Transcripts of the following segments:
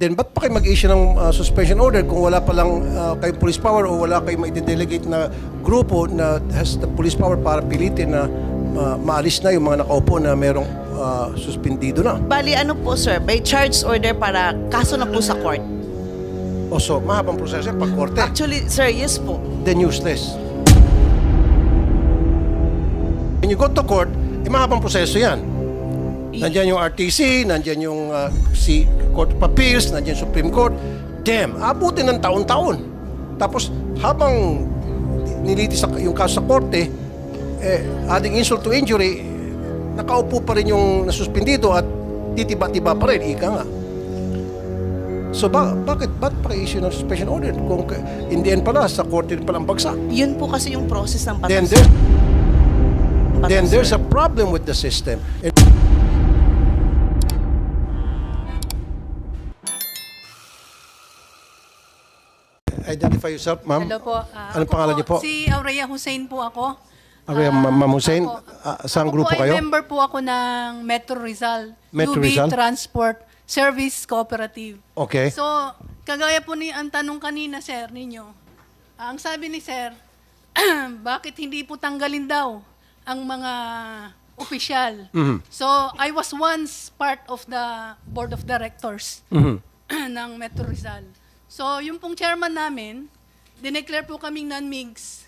then ba't pa kayo mag-issue ng suspension order kung wala pa lang kayong police power o wala kayong ma-delegate na grupo na has the police power para pilitin na maalis na yung mga nakaupo na merong suspendido na? Bali, ano po sir, may charge order para kaso na po sa court. O so, mahabang proseso yan pag korte. Actually, sir, yes po. Then useless. When you go to court, mahabang proseso yan. Nandiyan yung RTC, nandiyan yung Court of Appeals, nandiyan yung Supreme Court. Damn, abutin ng taon-taon. Tapos, habang nilitis yung kaso sa korte, adding insult to injury, nakaupo pa rin yung nasuspindido at titiba-tiba pa rin, ika nga. So, bakit pa issue ng suspension order? Kung in the end pala, sa korte rin palang bagsak. Yun po kasi yung process ng Then, patas. then there's a problem with the system. Identify yourself, ma'am. Hello po. Anong pangalan niyo po? Si Aurea Hussein po ako. Ma'am Hussein, Ako. saan Ako grupo po ay kayo? member po ako ng Metro Rizal. Metro UB Rizal? Transport Service Cooperative. Okay. So, kagaya po ni ang tanong kanina, sir, ninyo. Ang sabi ni sir, bakit hindi po tanggalin daw ang mga opisyal? So, I was once part of the board of directors ng Metro Rizal. So, yung pong chairman namin, dineclare po kaming non-MIGs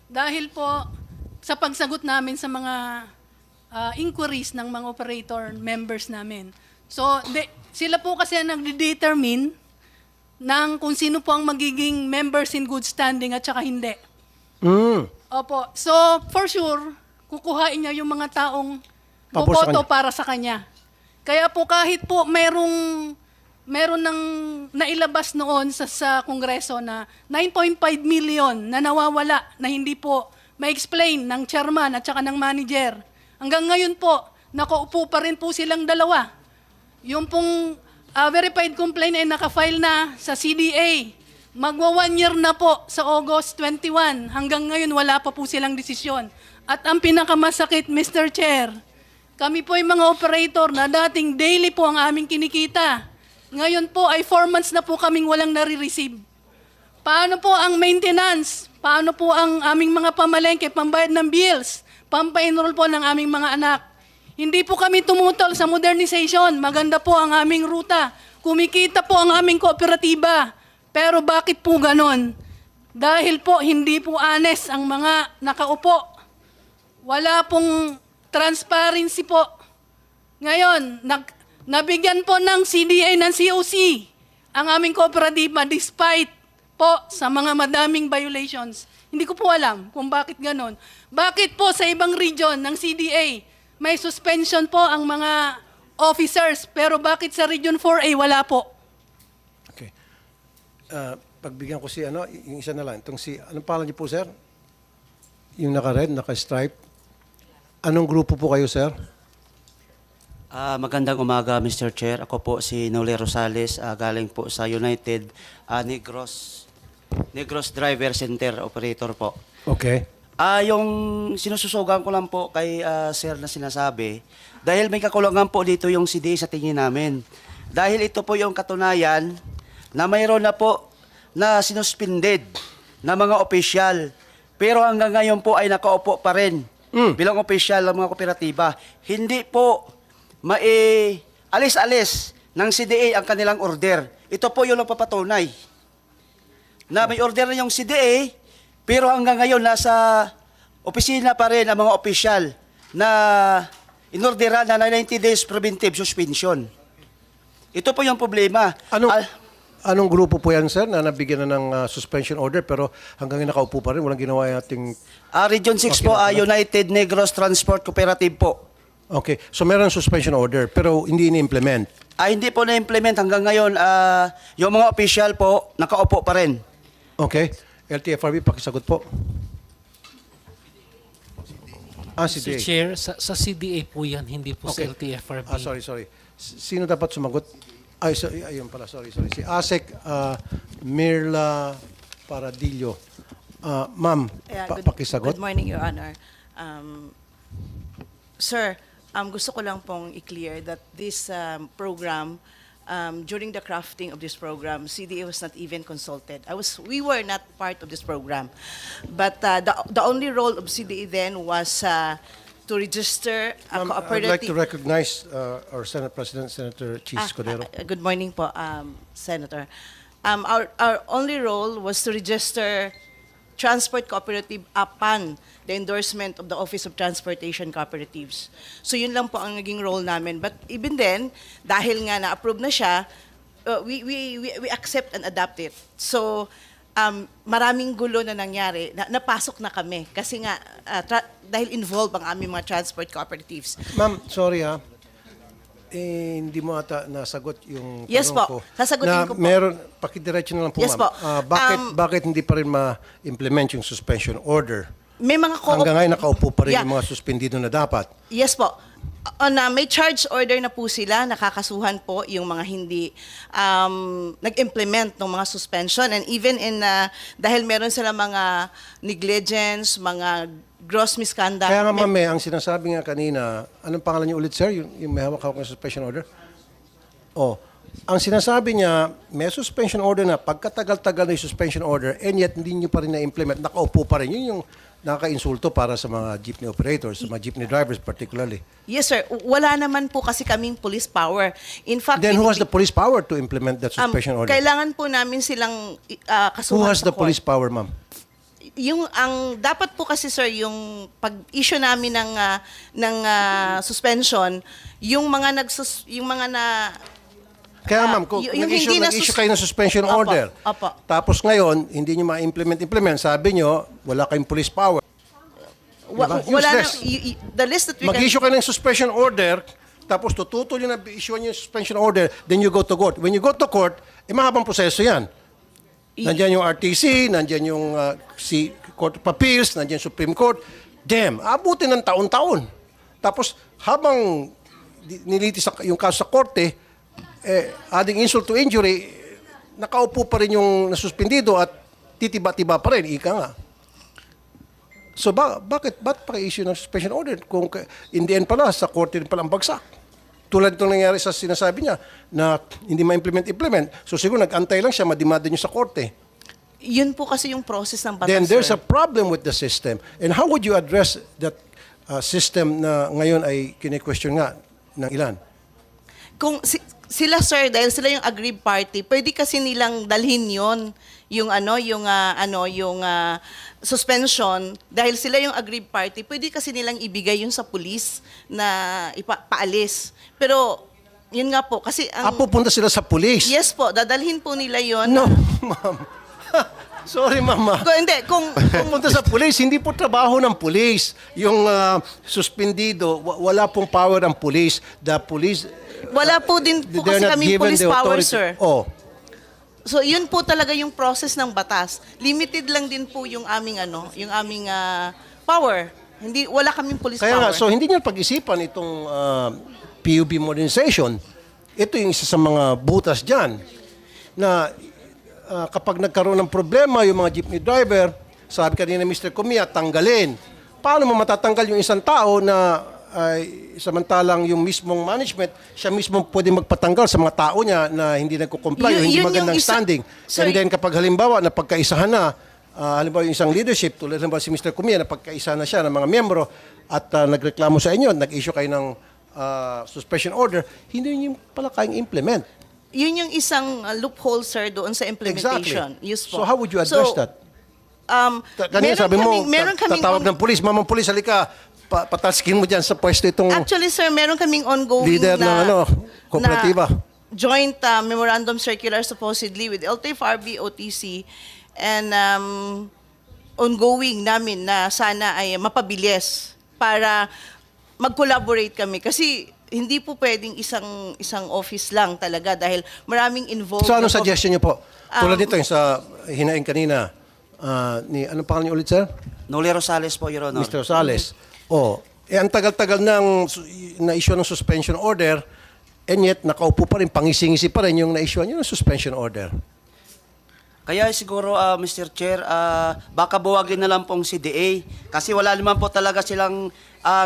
dahil po sa pagsagot namin sa mga inquiries ng mga operator members namin. So, sila po kasi ang nagde-determine ng kung sino po ang magiging members in good standing at saka hindi. Opo. So, for sure, kukuhain niya yung mga taong Pabor sa boboto kanya. para sa kanya. Kaya po kahit po meron ng nailabas noon sa Kongreso na 9.5 million na nawawala na hindi po ma-explain ng chairman at saka ng manager. Hanggang ngayon po, nakaupo pa rin po silang dalawa. Yung pong verified complaint ay nakafile na sa CDA. Magwa 1 year na po sa August 21. Hanggang ngayon wala pa po silang desisyon. At ang pinakamasakit, Mr. Chair, kami po ay mga operator na dating daily po ang aming kinikita. Ngayon po ay 4 months na po kaming walang nare-receive. Paano po ang maintenance? Paano po ang aming mga pamalengke, pambayad ng bills, pampa-enroll po ng aming mga anak? Hindi po kami tumutol sa modernization. Maganda po ang aming ruta. Kumikita po ang aming kooperatiba. Pero bakit po ganon? Dahil po hindi po honest ang mga nakaupo. Wala pong transparency po. Ngayon, nabigyan po ng CDA ng COC ang aming kooperatiba despite po sa mga madaming violations. Hindi ko po alam kung bakit ganon. Bakit po sa ibang region ng CDA may suspension po ang mga officers pero bakit sa Region 4A wala po? Okay. Pagbigyan ko si yung isa na lang. Itong anong pangalan niyo po, sir? Yung naka-red, naka-stripe. Anong grupo po kayo, sir? Magandang umaga, Mr. Chair. Ako po si Nole Rosales, galing po sa United Negros Driver Center Operator po. Okay. Yung sinususugan ko lang po kay Sir na sinasabi, dahil may kakulangan po dito yung CDA sa tingin namin. Dahil ito po yung katunayan na mayroon na po na sinuspended na mga opisyal. Pero hanggang ngayon po ay nakaupo pa rin bilang opisyal ng mga kooperatiba. Hindi po alis-alis ng CDA ang kanilang order. Ito po yung nagpapatunay na may order na yung CDA, pero hanggang ngayon nasa opisina pa rin ang mga opisyal na inorderan na 90 days preventive suspension. Ito po yung problema. Anong grupo po yan, sir, na nabigyan na ng suspension order pero hanggang ngayon nakaupo pa rin? Walang ginawa yung ating... Region 6 po, United Negros Transport Cooperative po. Okay. So meron suspension order pero hindi ini-implement? Hindi po na-implement hanggang ngayon. Yung mga opisyal po, nakaupo pa rin. Okay. LTFRB, pakisagot po. Mr. CDA. Chair, sa CDA po yan, hindi po Okay. sa LTFRB. Sorry. Sino dapat sumagot? Ayun pala, sorry. Si ASEC Mirla Paradillo. Ma'am, pakisagot. Good morning, Your Honor. Sir, gusto ko lang pong i-clear that this program during the crafting of this program, CDA was not even consulted. We were not part of this program. But the only role of CDA then was to register a Ma'am, I'd cooperative. like to recognize our Senate President, Senator Cheese Cordero. Good morning po, Senator. Our only role was to register transport cooperative upon the endorsement of the Office of Transportation Cooperatives. So yun lang po ang naging role namin. But even then, dahil nga na-approve na siya, we accept and adapt it. So maraming gulo na nangyari, napasok na kami kasi nga dahil involved ang aming mga transport cooperatives. Ma'am, sorry ha. Hindi mo ata nasagot yung Yes tanong po. ko. Sasagutin ko po. Meron, pakidiretso na lang po, Yes ma'am. po. Bakit hindi pa rin ma-implement yung suspension order? May mga Hanggang ngayon nakaupo pa rin Yeah. yung mga suspendido na dapat. Yes po. May charge order na po sila, nakakasuhan po yung mga hindi nag-implement ng mga suspension, and even dahil meron sila mga negligence, mga gross misconduct. Kaya nga, ma'am, ang sinasabi nga kanina, anong pangalan niyo ulit, sir? Yung may hawak-hawak ng suspension order? Ang sinasabi niya, may suspension order na, pagkatagal-tagal na yung suspension order, and yet hindi niyo pa rin na-implement, nakaupo pa rin. Yun yung nakaka-insulto para sa mga jeepney operators, sa mga jeepney drivers particularly. Yes, sir. Wala naman po kasi kaming police power. In fact, Then who has the police power to implement that suspension order? kailangan po namin silang kasuhan Who has sa the police court. power, ma'am? Dapat po kasi, sir, yung pag-issue namin ng suspension, yung mga Kaya ma'am, kung yung hindi nag-issue kayo ng suspension Opo, order, opo. tapos ngayon, hindi nyo ma-implement, sabi nyo, wala kayong police power. Diba? wala na, Useless. the list that we Mag-issue kayo ng suspension order, tapos tututol nyo na issue nyo yung suspension order, then you go to court. When you go to court, mahabang proseso yan. Nandiyan yung RTC, nandiyan yung Court of Appeals, nandiyan yung Supreme Court. Damn, abutin ng taon-taon. Tapos, habang nilitis yung kaso sa korte, adding insult to injury, nakaupo pa rin yung nasuspendido at titiba-tiba pa rin, ika nga. So, bakit pa-issue ng suspension order? Kung in the end pala, sa korte rin pala ang bagsak. Tulad itong nangyari sa sinasabi niya na hindi ma-implement. So, siguro nag-antay lang siya, madimanda niyo sa korte. Yun po kasi yung process ng batas, Then there's sir. a problem with the system. And how would you address that system na ngayon ay kine-question nga ng ilan? Kung sila, sir, dahil sila yung aggrieved party, pwede kasi nilang dalhin yon yung suspension, dahil sila yung aggrieved party, pwede kasi nilang ibigay yun sa police na paalis. Pero yun nga po kasi Pupunta sila sa police? yes po, dadalhin po nila yon. No, ma'am. Sorry, mama. Kung Pupunta sa police, hindi po trabaho ng police. Yung suspendido, wala pong power ang police. The police, wala po din po they're kasi not kami given police the power, authority. sir. Oh. So yun po talaga yung process ng batas. Limited lang din po yung aming power. Wala kaming police Kaya power. nga, so hindi niyo pag-isipan itong PUB modernization. Ito yung isa sa mga butas dyan na kapag nagkaroon ng problema yung mga jeepney driver, sabi kanina Mr. Kumia, tanggalin. Paano mo matatanggal yung isang tao na samantalang yung mismong management, siya mismo pwede magpatanggal sa mga tao niya na hindi nagko-comply o hindi Yun yung magandang isa- standing. Sir, And then kapag halimbawa na pagkaisahan na, halimbawa yung isang leadership, tulad halimbawa si Mr. Kumia, na pagkaisa na siya ng mga miyembro at nagreklamo sa inyo, nag-issue kayo ng suspension order, hindi niyo pala kayang implement. Yun yung isang loophole, sir, doon sa implementation. Exactly. Yes po. So how would you address that? Kanina sabi mo, tatawag ng pulis, mamang pulis, halika, pataskin mo dyan sa pwesto itong Actually, sir, meron kaming ongoing leader ng kooperatiba. na joint memorandum circular supposedly with LTFRB, OTC, and ongoing namin na sana ay mapabilis para mag-collaborate kami. Kasi hindi po pwedeng isang office lang talaga dahil maraming involved. So anong na- suggestion niyo po? Tulad nito yung sa hinaing kanina, anong pangalan niyo ulit, sir? Noli Rosales po, Your Honor. Mr. Rosales. Ang tagal-tagal na-issue ng suspension order, and yet nakaupo pa rin, pangisingisi pa rin yung na-issue ng suspension order. Kaya siguro, Mr. Chair, baka buwagin na lang pong CDA kasi wala naman po talaga silang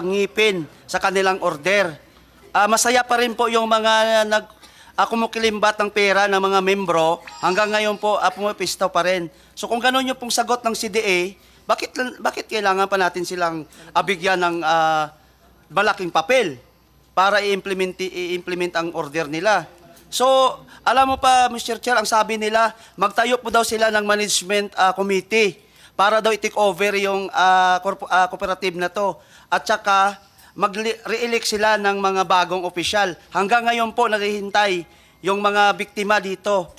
ngipin sa kanilang order. Masaya pa rin po yung mga kumukilimbat ng pera ng mga membro, hanggang ngayon po pumapistaw pa rin. So kung gano'n yung pong sagot ng CDA, bakit kailangan pa natin silang bigyan ng malaking papel para i-implement ang order nila? So, alam mo pa, Mr. Chair, ang sabi nila, magtayo po daw sila ng management committee para daw i-take over yung cooperative na to. At saka, mag-re-elect sila ng mga bagong opisyal. Hanggang ngayon po, naghihintay yung mga biktima dito.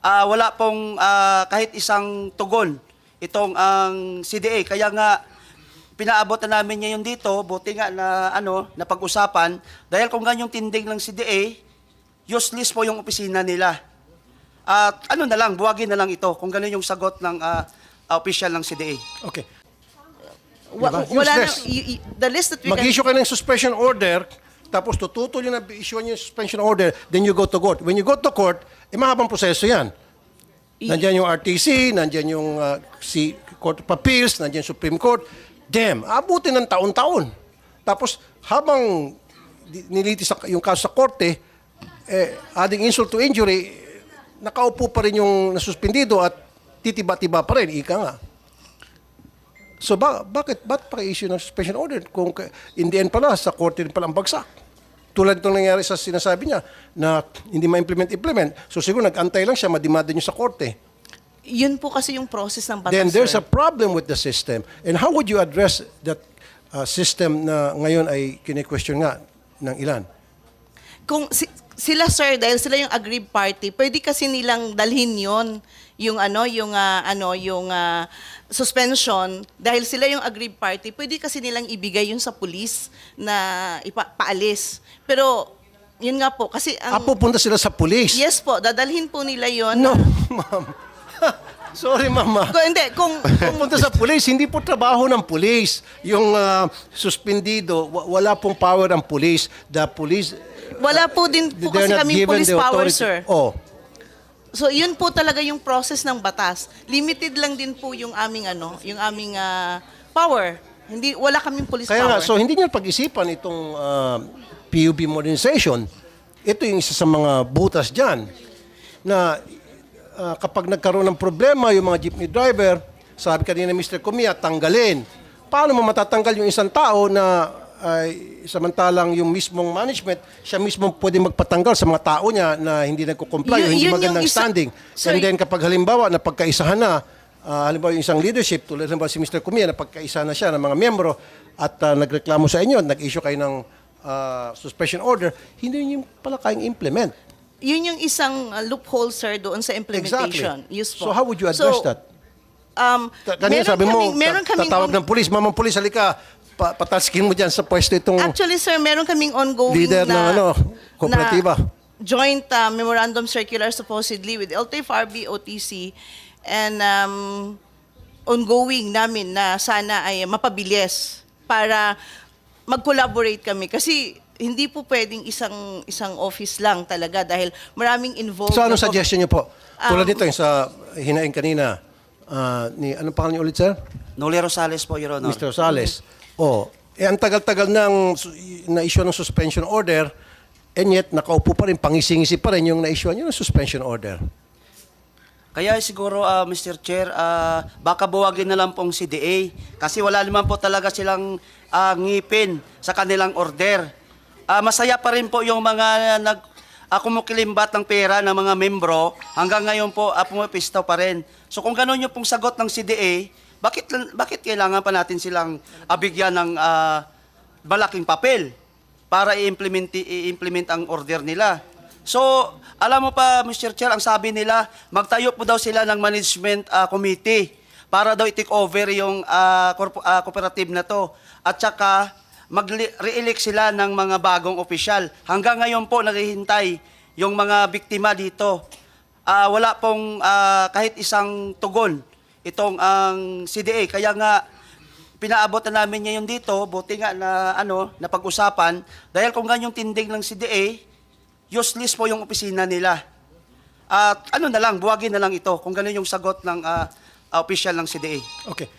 Wala pong kahit isang tugon itong ang CDA. Kaya nga, pinaabot na namin ngayon dito, buti nga na napag-usapan, dahil kung ganyong tindig ng CDA, useless po yung opisina nila. At buwagin na lang ito kung gano'n yung sagot ng official ng CDA. Okay. Wala Useless. the list that we can... Mag-issue ka ng suspension order, tapos tututol yung issue yung suspension order, then you go to court. When you go to court, mahabang proseso yan. Nandiyan yung RTC, nandiyan yung Court of Appeals, nandiyan yung Supreme Court. Damn, abutin ng taon-taon. Tapos, habang nilitis yung kaso sa korte, adding insult to injury, nakaupo pa rin yung nasuspendido at titiba-tiba pa rin, ika nga. So, bakit pa-issue ng suspension order kung in the end pala, sa korte rin pala ang bagsak? Tulad itong nangyari sa sinasabi niya na hindi ma-implement. So siguro nag-antay lang siya, madimanda niyo sa korte. Yun po kasi yung process ng batas, Then there's sir. a problem with the system. And how would you address that system na ngayon ay kine-question nga ng ilan? Kung sila, sir, dahil sila yung aggrieved party, pwede kasi nilang dalhin yon yung suspension, dahil sila yung aggrieved party, pwede kasi nilang ibigay yun sa pulis na paalis. Pero yun nga po kasi Pupunta sila sa police? yes po, dadalhin po nila yon. No, ma'am. Sorry, mama. Kung Pupunta sa police, hindi po trabaho ng police. Yung suspendido, wala pong power ang police. The police, wala po din po they're kasi not kami given police the power, authority. sir. Oh. So yun po talaga yung process ng batas. Limited lang din po yung aming power. Wala kaming police Kaya nga, power. so hindi niyo pag-isipan itong PUB modernization. Ito yung isa sa mga butas dyan na kapag nagkaroon ng problema yung mga jeepney driver, sabi kanina Mr. Kumia, tanggalin. Paano mo matatanggal yung isang tao na samantalang yung mismong management, siya mismo pwede magpatanggal sa mga tao niya na hindi nagko-comply o hindi Yun yung magandang standing. Sir, And then kapag halimbawa na pagkaisahan na, halimbawa yung isang leadership, tulad halimbawa si Mr. Kumia, na pagkaisahan na siya ng mga miyembro at nagreklamo sa inyo, nag-issue kayo ng suspension order, hindi niyo pala kayang implement. Yun yung isang loophole, sir, doon sa implementation. Exactly. Yes po. So how would you address that? Kanina sabi mo, tatawag ng pulis, mamang pulis, halika, pataskin mo dyan sa pwesto itong Actually, sir, meron kaming ongoing leader ng kooperatiba. Joint memorandum circular supposedly with LTFRB, OTC, and ongoing namin na sana ay mapabilis para mag-collaborate kami. Kasi hindi po pwedeng isang office lang talaga dahil maraming involved. So anong suggestion niyo po? Tulad nito yung sa hinaing kanina, anong pangalan niyo ulit, sir? Noli Rosales po, Your Honor. Mr. Rosales. Ang tagal-tagal nang na-issue ng suspension order, and yet nakaupo pa rin, pangisingisi pa rin yung na-issue nyo ng suspension order. Kaya siguro, Mr. Chair, baka buwagin na lang pong CDA kasi wala naman po talaga silang ngipin sa kanilang order. Masaya pa rin po yung mga kumukilimbat ng pera ng mga membro, hanggang ngayon po pumapistaw pa rin. So kung gano'n yung pong sagot ng CDA, bakit kailangan pa natin silang bigyan ng malaking papel para i-implement ang order nila? So, alam mo pa, Mr. Chair, ang sabi nila, magtayo po daw sila ng management committee para daw i-take over yung cooperative na to. At saka, mag-re-elect sila ng mga bagong opisyal. Hanggang ngayon po, naghihintay yung mga biktima dito. Wala pong kahit isang tugon itong ang CDA. Kaya nga, pinaabot na namin ngayon dito, buti nga na napag-usapan, dahil kung ganyong tindig ng CDA, useless po yung opisina nila. At buwagin na lang ito kung gano'n yung sagot ng official ng CDA. Okay.